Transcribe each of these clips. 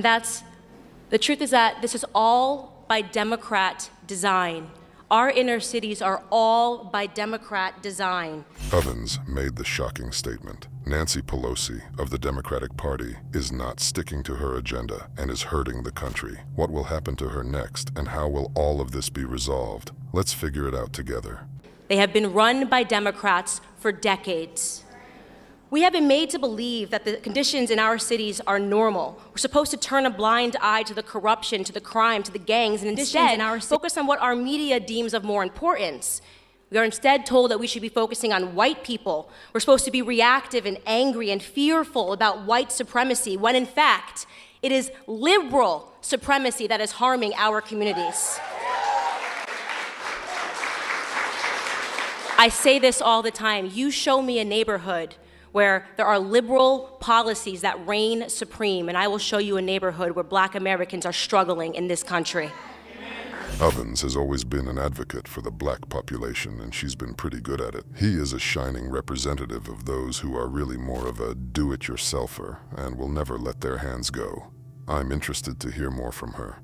And the truth is that this is all by Democrat design. Our inner cities are all by Democrat design. Owens made the shocking statement. Nancy Pelosi of the Democratic Party is not sticking to her agenda and is hurting the country. What will happen to her next, and how will all of this be resolved? Let's figure it out together. They have been run by Democrats for decades. We have been made to believe that the conditions in our cities are normal. We're supposed to turn a blind eye to the corruption, to the crime, to the gangs, and instead focus on what our media deems of more importance. We are instead told that we should be focusing on white people. We're supposed to be reactive and angry and fearful about white supremacy, when in fact, it is liberal supremacy that is harming our communities. I say this all the time. You show me a neighborhood where there are liberal policies that reign supreme, and I will show you a neighborhood where Black Americans are struggling in this country. Owens has always been an advocate for the Black population, and she's been pretty good at it. He is a shining representative of those who are really more of a do-it-yourselfer and will never let their hands go. I'm interested to hear more from her.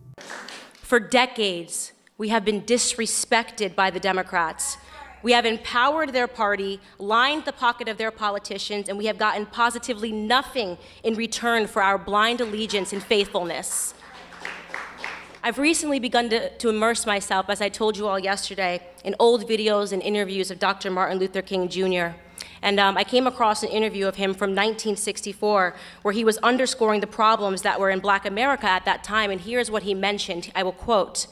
For decades, we have been disrespected by the Democrats. We have empowered their party, lined the pocket of their politicians, and we have gotten positively nothing in return for our blind allegiance and faithfulness. I've recently begun to immerse myself, as I told you all yesterday, in old videos and interviews of Dr. Martin Luther King Jr. And I came across an interview of him from 1964, where he was underscoring the problems that were in Black America at that time, and here's what he mentioned. I will quote: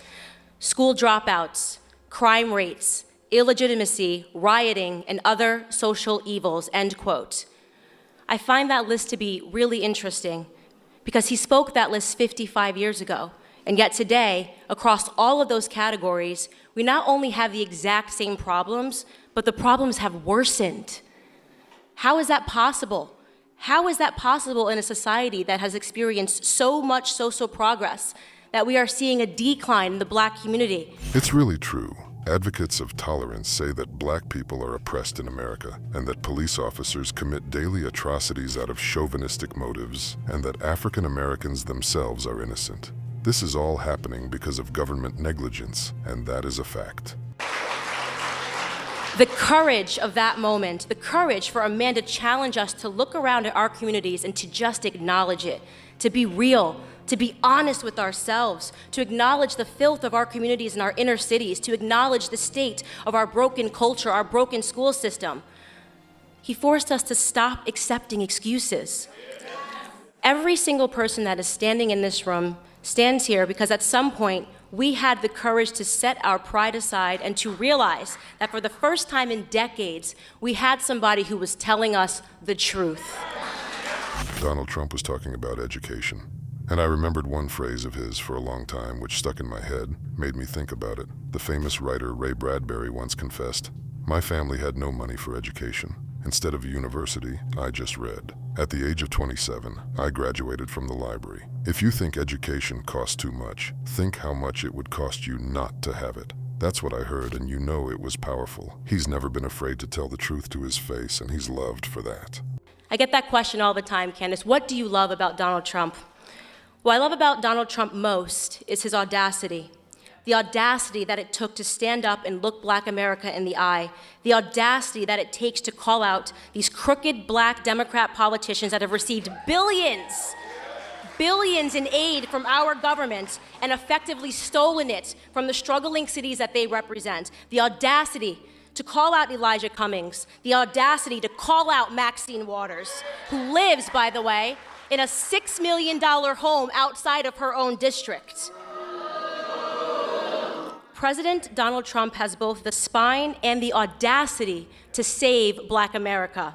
school dropouts, crime rates, illegitimacy, rioting, and other social evils, end quote. I find that list to be really interesting because he spoke that list 55 years ago. And yet today, across all of those categories, we not only have the exact same problems, but the problems have worsened. How is that possible? How is that possible in a society that has experienced so much social progress that we are seeing a decline in the Black community? It's really true. Advocates of tolerance say that Black people are oppressed in America, and that police officers commit daily atrocities out of chauvinistic motives, and that African Americans themselves are innocent. This is all happening because of government negligence, and that is a fact. The courage of that moment, the courage for a man to challenge us to look around at our communities and to just acknowledge it, to be real, to be honest with ourselves, to acknowledge the filth of our communities and our inner cities, to acknowledge the state of our broken culture, our broken school system. He forced us to stop accepting excuses. Every single person that is standing in this room stands here because at some point we had the courage to set our pride aside and to realize that for the first time in decades, we had somebody who was telling us the truth. Donald Trump was talking about education, and I remembered one phrase of his for a long time which stuck in my head, made me think about it. The famous writer Ray Bradbury once confessed, "My family had no money for education. Instead of a university, I just read. At the age of 27, I graduated from the library. If you think education costs too much, think how much it would cost you not to have it." That's what I heard, and you know it was powerful. He's never been afraid to tell the truth to his face, and he's loved for that. I get that question all the time, Candace. What do you love about Donald Trump? What I love about Donald Trump most is his audacity. The audacity that it took to stand up and look Black America in the eye. The audacity that it takes to call out these crooked Black Democrat politicians that have received billions in aid from our government and effectively stolen it from the struggling cities that they represent. The audacity to call out Elijah Cummings. The audacity to call out Maxine Waters, who lives, by the way, in a $6 million home outside of her own district. President Donald Trump has both the spine and the audacity to save Black America.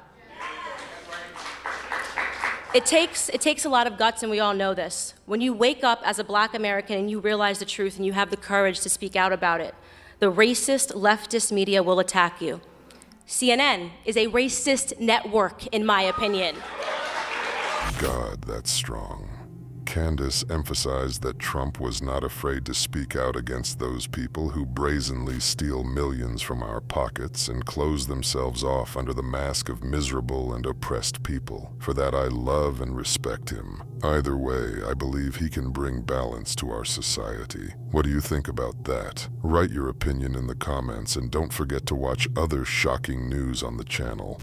It takes a lot of guts, and we all know this. When you wake up as a Black American and you realize the truth and you have the courage to speak out about it, the racist leftist media will attack you. CNN is a racist network, in my opinion. God, that's strong. Candace emphasized that Trump was not afraid to speak out against those people who brazenly steal millions from our pockets and close themselves off under the mask of miserable and oppressed people. For that, I love and respect him. Either way, I believe he can bring balance to our society. What do you think about that? Write your opinion in the comments and don't forget to watch other shocking news on the channel.